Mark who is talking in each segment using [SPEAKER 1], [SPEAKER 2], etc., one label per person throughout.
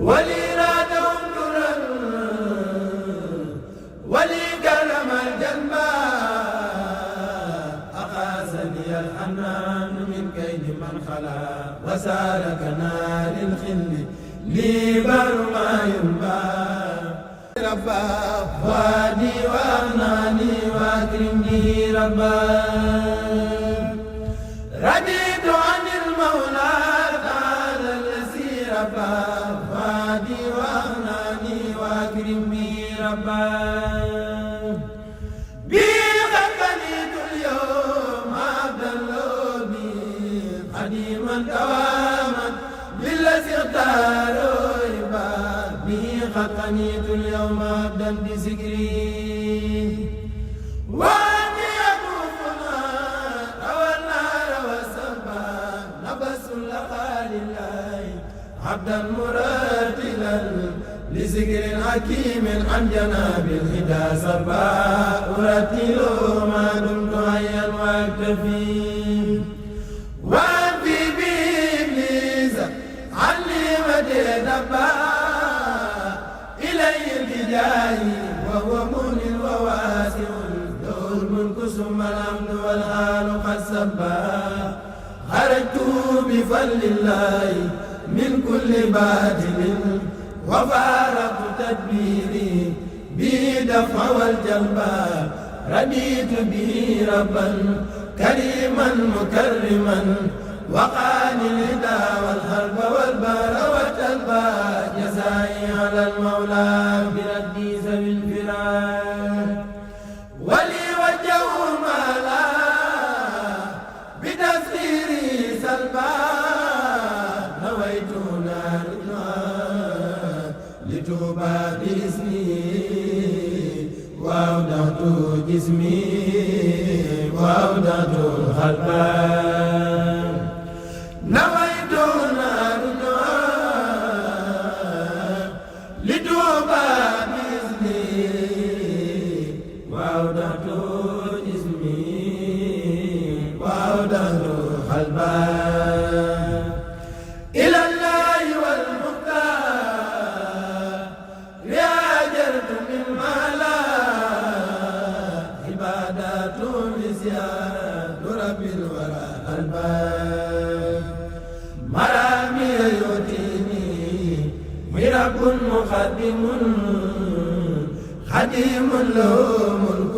[SPEAKER 1] ولي رادهم درا ولي كرم الجنبا أقاسني الحنان من كيد من خلا وسالكنا للخل لي بر ما ينبى ربا وادي وأغناني وأكرم به ربا رضيت عن المولى تعالى الذي ربا وادي وأغناني وأكرم به ربا بي خلقنيت اليوم عبد الله بي قديما دواما بالذي اختاره خلقنيت اليوم عبدا بذكري واني يطوفنا روى النار وسبا نبس لقى لله عبدا مرتلا لذكر حكيم عن جناب الهدى سبا ارتل ما دمت حيا واكتفي وانفي بابليس عني مدينبا وهو مؤمن وواسع له الملك ثم الحمد والآل قد سبا خرجت بفضل الله من كل باطل وفارقت تدبيري به دفع والجلبا رضيت به ربا كريما مكرما وقاني الهدى والحرب والبار والتلبى جزائي على المولى بردي ذوي الفراق ولي وجه مالا بتسخيري سلبا نويت نارنا لتوبى باسمي وأودعت جسمي وأودعت الخلق نويت نارنا لتوبى بإذني وأودعت جسمي وأودعت قلبا إلى الله والمختار رجعت مما لا عبادات لزياد رب الورى الباب مرامي يؤتيني رب مخدم خديم له ملك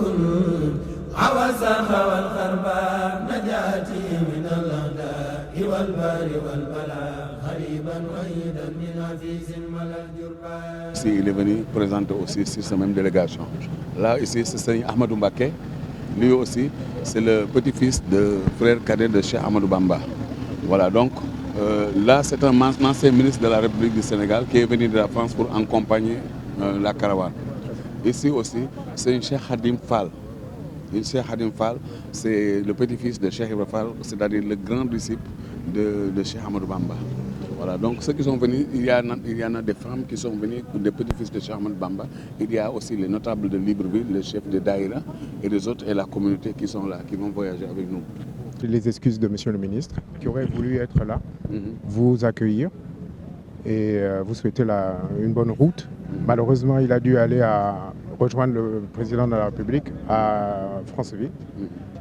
[SPEAKER 1] عوسخ والخربان نجاتي من الأعداء والبار والبلاء غريبا وحيدا من عزيز ملا الجربان.
[SPEAKER 2] Ici, il est venu présenter aussi sur cette même délégation. Là, ici, c'est Seigneur Ahmadou Mbacké. Lui aussi, c'est le petit-fils de frère cadet de Cheikh Ahmadou Bamba. Voilà, donc là, c'est un ancien ministre de la République du Sénégal qui est venu de la France pour accompagner la caravane. Ici aussi, c'est un Cheikh Khadim Fall. Le Cheikh Khadim Fall, c'est le petit-fils de Cheikh Ibrahima Fall, c'est-à-dire le grand disciple de Cheikh Ahmadou Bamba. Voilà, donc ceux qui sont venus, il y en a des femmes qui sont venues, des petits-fils de Cheikh Ahmadou Bamba. Il y a aussi les notables de Libreville, les chefs de Daïra et les autres et la communauté qui sont là, qui vont voyager avec nous.
[SPEAKER 3] Les excuses de Monsieur le ministre, qui aurait voulu être là, vous accueillir et vous souhaiter une bonne route. Malheureusement, il a dû aller rejoindre le président de la République à Franceville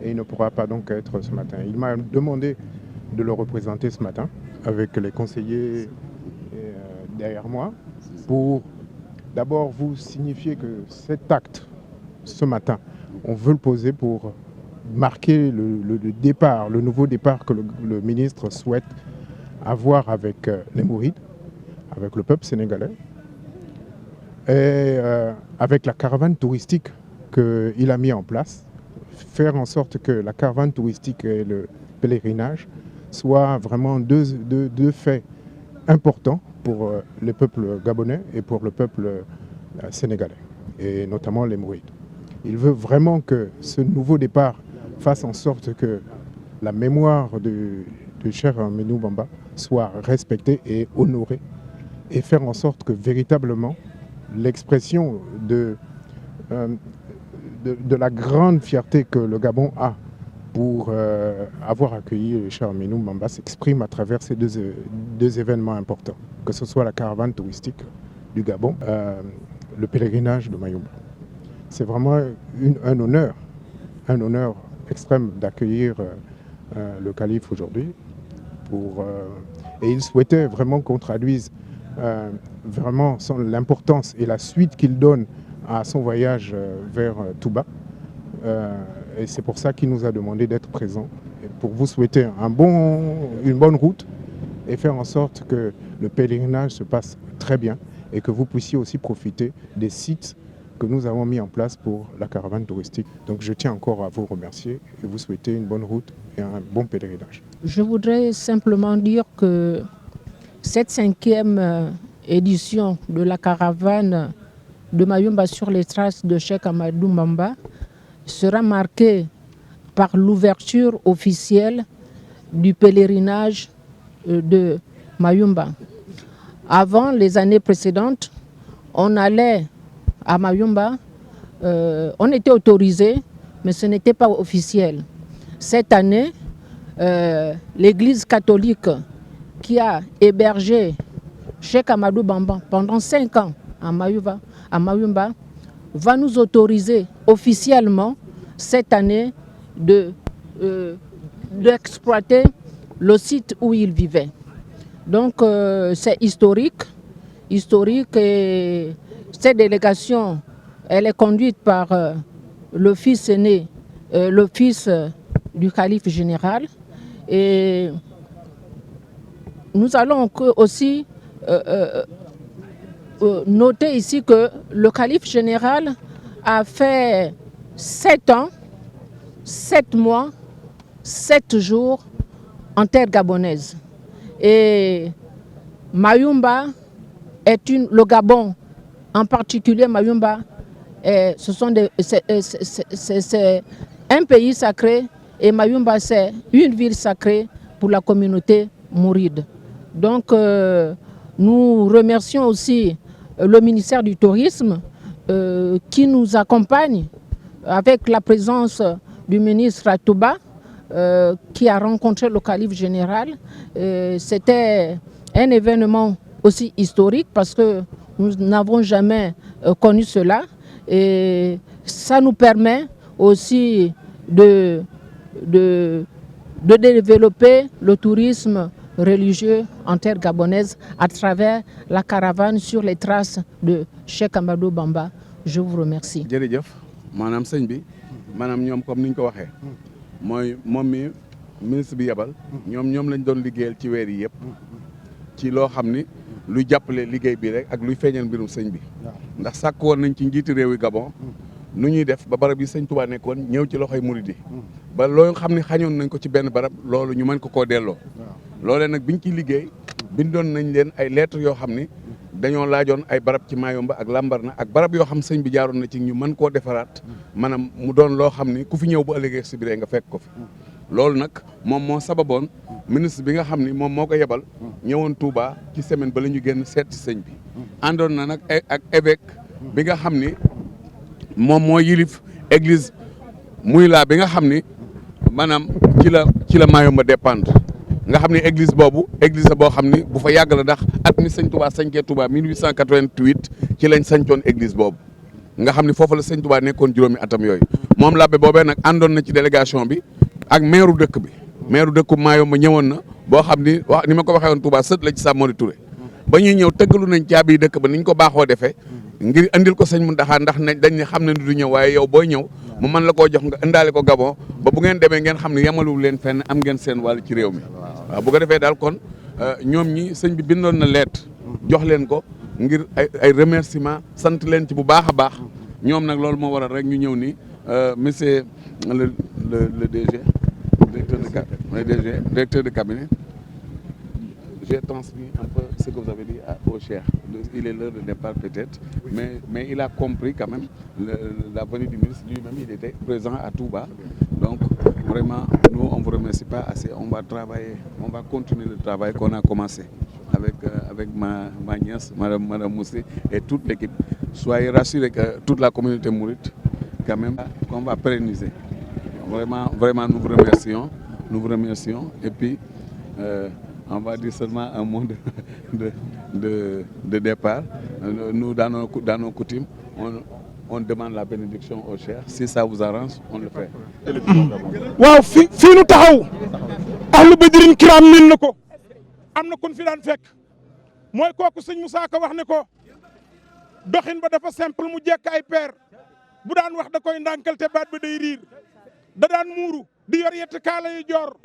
[SPEAKER 3] et il ne pourra pas donc être ce matin. Il m'a demandé de le représenter ce matin avec les conseillers derrière moi pour d'abord vous signifier que cet acte, ce matin, on veut le poser pour marquer le départ, le nouveau départ que le ministre souhaite avoir avec les Mourides, avec le peuple sénégalais et avec la caravane touristique qu'il a mis en place, faire en sorte que la caravane touristique et le pèlerinage soient vraiment deux faits importants pour le peuple gabonais et pour le peuple sénégalais, et notamment les Mourides. Il veut vraiment que ce nouveau départ fasse en sorte que la mémoire de Cheikh Ahmadou Bamba soit respectée et honorée, et faire en sorte que véritablement l'expression de la grande fierté que le Gabon a pour avoir accueilli le cher Aminou Bamba s'exprime à travers ces deux événements importants, que ce soit la caravane touristique du Gabon, le pèlerinage de Mayumba. C'est vraiment un honneur extrême d'accueillir le calife aujourd'hui. Et il souhaitait vraiment qu'on traduise vraiment l'importance et la suite qu'il donne à son voyage vers Touba. Et c'est pour ça qu'il nous a demandé d'être présents pour vous souhaiter une bonne route et faire en sorte que le pèlerinage se passe très bien et que vous puissiez aussi profiter des sites que nous avons mis en place pour la caravane touristique. Donc je tiens encore à vous remercier et vous souhaiter une bonne route et un bon pèlerinage.
[SPEAKER 4] Je voudrais simplement dire que cette 5e édition de la caravane de Mayumba sur les traces de Cheikh Amadou Bamba sera marquée par l'ouverture officielle du pèlerinage de Mayumba. Avant les années précédentes, on allait à Mayumba, on était autorisé, mais ce n'était pas officiel. Cette année, l'Église catholique qui a hébergé Cheikh Amadou Bamba pendant 5 ans à Mayumba va nous autoriser officiellement cette année d'exploiter le site où il vivait. Donc c'est historique et cette délégation, elle est conduite par le fils aîné, le fils du calife général. Et nous allons aussi noter ici que le calife général a fait 7 ans, 7 mois, 7 jours en terre gabonaise. Et Mayumba le Gabon, en particulier Mayumba, c'est un pays sacré et Mayumba c'est une ville sacrée pour la communauté mouride. Donc nous remercions aussi le ministère du Tourisme qui nous accompagne avec la présence du ministre à Touba qui a rencontré le calife général. C'était un événement aussi historique parce que nous n'avons jamais connu cela et ça nous permet aussi de développer le tourisme religieux en terre gabonaise à travers la caravane sur les traces de Cheikh Amadou Bamba. Je vous remercie.
[SPEAKER 2] jërëjëf maanaam sëñ bi maanaam ñoom comme ni ñu ko waxee mooy moom mi ministre bi yebal ñoom lañ doon liggéeyal ci weer yi yëpp ci loo xam ni luy jàppale liggéey bi rek ak luy feeñal mbirum sëñ bi ndax sàkk woon nañ ci njiiti réew yi Gabon nu ñuy def ba barab yi sëñ Touba nekkoon ñëw ci loxoy murid yi ba loolu xam ne xañoon nañ ko ci benn barab loolu ñu mën ko koo delloo loolee nag biñ ciy liggéey bindoon nañ leen ay lettres yoo xam ni dañoo laajoon ay barab ci Mayumba ak Lambarna ak barab yoo xam sëñ bi jaaroon na ci ñu mën koo defaraat maanaam mu doon loo xam ni ku fi ñëw bu ëllëgee si biir nga fekk ko fi loolu nag moom moo sababoon ministre bi nga xam ni moom moo ko yebal ñëwoon Touba ci semaine ba la ñu génn seet si sëñ bi àndoon na nag ak évêque bi nga xam ni moom moo yilif église muy laa bi nga xam ni maanaam ci la Mayumba dépendre nga xam ne église boobu église boo xam ni bu fa yàgg la ndax at mi sëñ Touba sañcee Touba 1888 ci lañ sañcoon église boobu nga xam ni foofu la sëñ Touba nekkoon juróomi atam yooyu moom labbe boobee nag àndoon na ci délégation bi ak maire dëkk bi maire dëkku Mayumba ñëwoon na boo xam ni wax ni ma ko waxee woon Touba sët la ci Samori Touré ba ñuy ñëw tëggalu nañ caabi dëkk ba niñ ko baaxoo defee ngir andil ko sëñ Mountakha ndax dañ ne xam ne du ñëw waaye yow booy ñëw mu mën la koo jox nga indaale ko Gabon ba bu ngeen demee ngeen xam ne yamaluwul leen fenn am ngeen seen wàll ci réew mi waaw bu ko defee daal kon ñoom ñi sëñ bi bindoon na lettre jox leen ko ngir ay remerciement sant leen ci bu baax a baax ñoom nag loolu moo waral rek ñu ñëw ni monsieur le DG directeur de cabinet j'ai transmis un peu ce que vous avez dit au Cheikh. Il est l'heure de départ peut-être, mais il a compris quand même la venue du ministre. Lui-même, il était présent à Touba. Donc, vraiment, nous, on ne vous remercie pas assez. On va travailler, on va continuer le travail qu'on a commencé avec ma nièce, Madame Moussé, et toute l'équipe. Soyez rassurés que toute la communauté mouride, quand même, qu'on va pérenniser. vraiment, nous vous remercions. Et puis, on va dire seulement un mot de départ. Nous, dans nos coutumes, on demande la bénédiction au cher. Si ça vous arrange, on le fait.
[SPEAKER 5] waaw fii nu taxaw ahlu badrin kiram min na ko am na kun fi daan fekk mooy kooku sëñ Moussa Ka wax ne ko doxin ba dafa simple mu jekk ay peer bu daan wax da koy ndànkal te baat ba day riir da daan muuru di yor yett kaala yi joor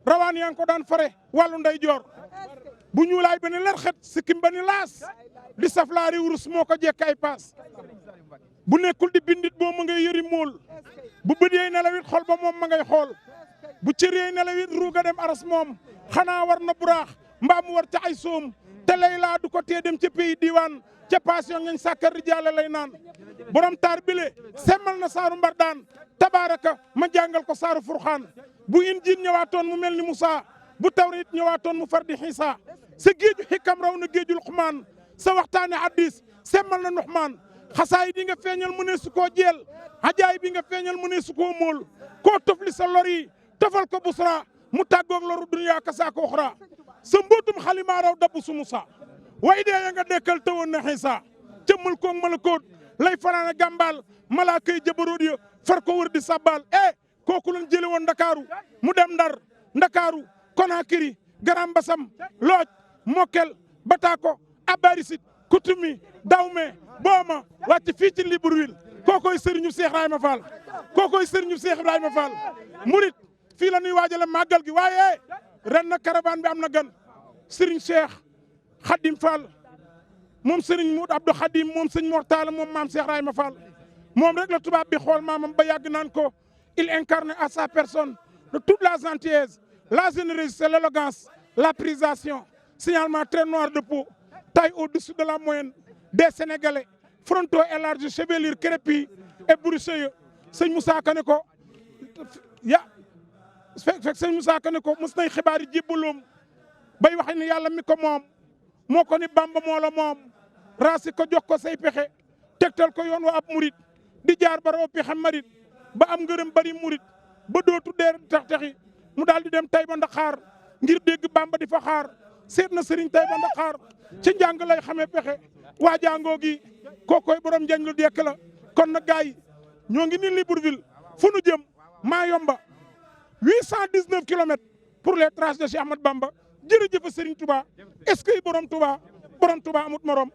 [SPEAKER 5] rawaan yaa ngi ko daan fare wàllu nday joor bu ñuulaay ba ni larxet sikkim ba ni laas di saflaari wurus moo ko jekk ay paas bu nekkul di bindit boo ma ngay yëri mool bu bët yeey nelawit xol ba moom ma ngay xool bu cër yeey nelawit ruuga dem aras moom xanaa war na buraax mbaa mu war ca ay soom te Layla du ko tee dem ca pays diwaan ca passion ngañ sàkkar rijaale lay naan borom taar bile semmal na saaru mbar daan tabaaraka ma jàngal ko saaru furxaan bu injiil ñëwaatoon mu mel ni Musaa bu tawreet ñëwaatoon mu far di Xiisa sa géeju xikam raw na géejul xumaan sa waxtaane hadiis semmal na Nuxmaan xasaay di nga feeñal mu ne su koo jeel hajaay bi nga feeñal mu ne su koo móol koo tofli sa lor yi tofal ko busra mu tàggoog loru duniyaa ka saako uxra sa mbootum xalimaa raw dabbu su Musaa way dee ya nga dekkal tawoon na Xiisa ca mulkoog malakoot lay fanaana gàmbaal malaaka yi jabaroot ya far ko wër di sabbal kooku lañ jële woon ndakaaru mu dem ndar ndakaaru Konakiri Garam Basam Looj Mokkel Batako Abarisit Kutumi Dawme Booma wàcc fii ci Libreville kookoy sëriñu Cheikh Ibrahima Fall kookoy sëriñu Cheikh Ibrahima Fall murit fii la ñuy waajale màggal gi waaye ren na caravane bi am na gan sëriñ Cheikh Khadim Fall moom sëriñ Moud Abdou Khadim moom sëñ Mortala moom maam Cheikh Ibrahima Fall moom rek la tubaab bi xool maamam ba yàgg naan ko il incarne à sa personne de toute la gentillesse la générosité, l'élégance, la prisation, signalement très noir de peau, taille au-dessus de la moyenne des Sénégalais, frontaux élargis, chevelure crépue et brucheux. Sëñ Moussa Ka ne ko fekk sëñ Moussa Ka ne ko mos nay xibaar yi jébbaloom bay wax ni yàlla mi ko moom moo ko ni Bamba moo la moom raasi ko jox ko say pexe tegtal ko yoon wa ab murit di jaar ba raw pexe marit ba am ngërëm bari murit ba dootu deer tax-taxi mu daal di dem Taïba Ndakhaar ngir dégg Bamba di fa xaar seet na Serigne Taïba Ndakhaar ci njàng lay xamee pexe waa jàngoo gi kookoy borom njañ lu dekk la kon nag gars yi ñoo ngi ni Libreville fu nu jëm Mayumba 819 kilomètres pour les traces de Cheikh Ahmad Bamba jërëjëf Serigne Touba est-ce que borom Touba amut morom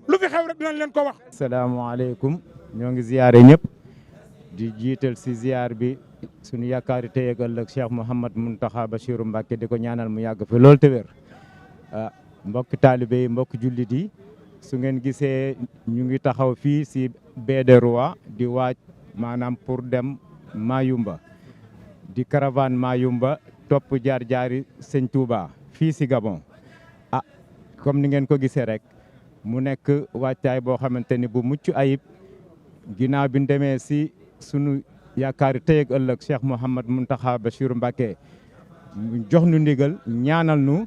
[SPEAKER 5] lu fi xew rek dinañ leen ko wax.
[SPEAKER 6] asalaamaaleykum ñoo ngi ziyaare ñëpp di jiital si ziyaar bi suñu yaakaari tey ak ëllëg Cheikh Mouhamad Mountakha Bachirou Mbacké di ko ñaanal mu yàgg fi loolu te wér mbokki taalibe yi mbokki jullit yi su ngeen gisee ñu ngi taxaw fii si baie des Rois di waaj maanaam pour dem Mayumba di caravane Mayumba topp jaar-jaari Sëñ Touba fii si Gabon comme ni ngeen ko gisee rek mu nekk wàccaay boo xamante ni bu mucc ayib ginnaaw bi ñu demee si sunu yaakaari tey ak ëllëg Cheikh Mouhamad Mountakha Bachirou Mbacké jox nu ndigal ñaanal nu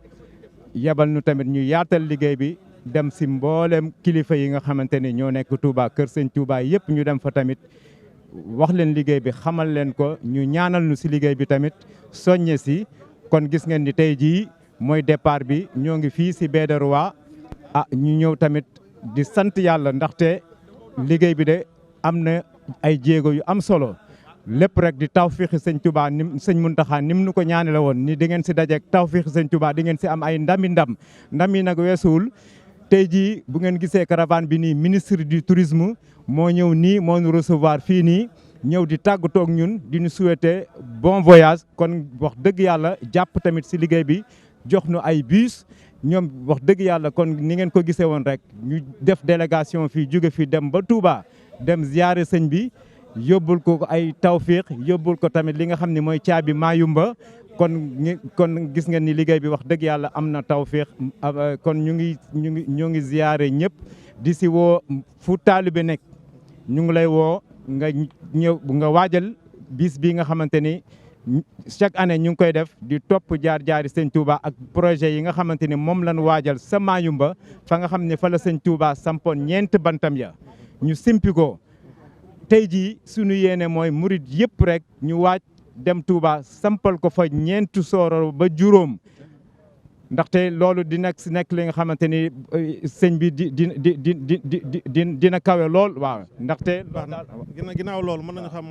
[SPEAKER 6] yebal nu tamit ñu yaatal liggéey bi dem si mboolem kilifa yi nga xamante ni ñoo nekk Touba kër Sëñ Touba yëpp ñu dem fa tamit wax leen liggéey bi xamal leen ko ñu ñaanal nu si liggéey bi tamit soññe si kon gis ngeen ni tey jii mooy départ bi ñoo ngi fii si baie des Rois ñu ñëw tamit di sant yàlla ndaxte liggéey bi de am na ay jéego yu am solo lépp rek di tawfiixi Sëñ Touba nim Sëñ Mountakha nim nu ko ñaane la woon ni di ngeen si dajeek tawfiixi Sëñ Touba di ngeen si am ay ndam yi nag weesuwul tey jii bu ngeen gisee caravane bi nii ministre du tourisme moo ñëw nii moo ñu recevoir fii nii ñëw di tàggatoo ak ñun di ñu souhaiter bon voyage kon wax dëgg yàlla jàpp tamit si liggéey bi jox nu ay bus ñoom wax dëgg yàlla kon ni ngeen ko gisee woon rek ñu def délégation fii jóge fii dem ba Touba dem ziyaare sëñ bi yóbbul ko ay tawfiix yóbbul ko tamit li nga xam ne mooy caabi Mayumba kon gis ngeen ni liggéey bi wax dëgg yàlla am na tawfiix kon ñu ngi ziyaare ñëpp di si woo fu taalibe nekk ñu ngi lay woo nga ñëw nga waajal bis bi nga xamante ni chaque année ñu ngi koy def di topp jaar-jaari Sëñ Touba ak projet yi nga xamante ni moom lañ waajal sa Mayumba fa nga xam ne fa la Sëñ Touba sampoon ñeent bantam ya ñu simpi ko tey jii suñu yéene mooy murit yëpp rek ñu waaj dem Touba sampal ko fa ñeentu sooro ba juróom ndaxte loolu di nekk li nga xamante ni sëñ bi dina kawe lool waaw ndaxte.
[SPEAKER 7] ginnaaw loolu mën nañu xam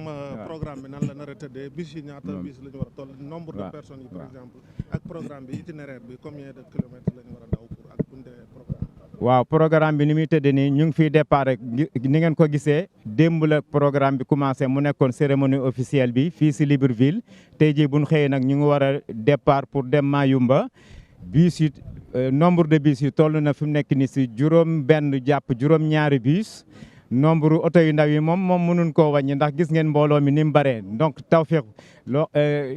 [SPEAKER 7] programme bi nan la nar a tëddee bis yi ñaata bis la ñu war a toll nombre de personnes yi par exemple ak programme bi itinéraire bi combien de kilomètres la ñu war a daw pour ak buñ demee programme.
[SPEAKER 6] waaw programme bi ni muy tëddee nii ñu ngi fiy départ rek ni ngeen ko gisee démb la programme bi commencé mu nekkoon cérémonie officielle bi fii si Libreville tey jii bu ñu xëyee nag ñu ngi war a départ pour dem Mayumba. bus yi nombre de bus yi toll na fi mu nekk ni si juróom-benn jàpp juróom-ñaari bus nombre oto yu ndaw yi moom mënuñ koo wàññi ndax gis ngeen mbooloo mi ni mu bëree donc Tawfekh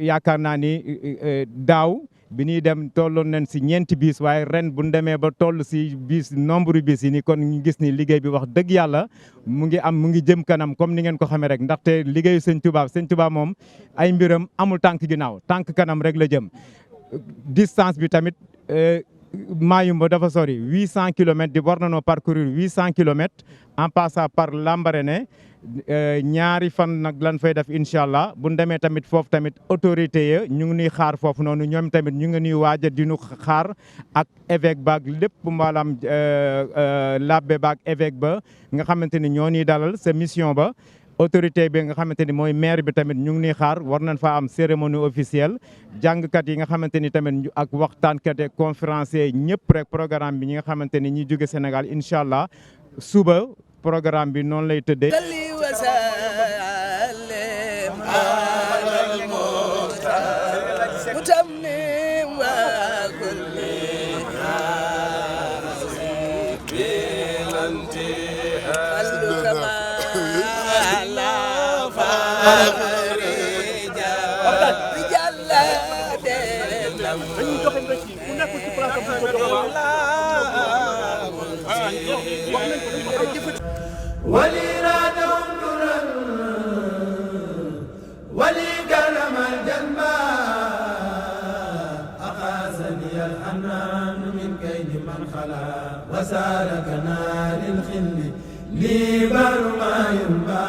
[SPEAKER 6] yaakaar naa ni daaw bi ñuy dem tolloon nañ si ñeenti bus waaye ren bu ñu demee ba toll si bus nombre bus yi ni kon ñu gis ni liggéey bi wax dëgg yàlla mu ngi jëm kanam comme ni ngeen ko xamee rek ndaxte liggéeyu sëñ Touba moom ay mbiram amul tànk ginnaaw tànk kanam rek la jëm. distance bi tamit Mayumba dafa sori 800 kilomètres di war nañoo parcourir 800 kilomètres en passant par Lambaréné ñaari fan nag lan fay def incha allah bu ñu demee tamit foofu tamit autorité ya ñu ngi nuy xaar foofu noonu ñoom tamit ñu ngi nuy waaj a di ñu xaar ak évêque baag lépp maanaam labbe baag évêque ba nga xamante ni ñoo ñuy dalal sa mission ba. autorité bi nga xamante ni mooy maire bi tamit ñu ngi nii xaar war nañ fa am cérémonie officielle jàngkat yi nga xamante ni tamit ak waxtaankat ak conférencier ñëpp rek programme bi ñi nga xamante ni ñi jóge Sénégal incha allah suba programme bi noonu lay tëddee.
[SPEAKER 1] wali raadam duran wali karamal janba axaasani al anan min kaydi man xala wasaaraka naaril xilli li barma yumba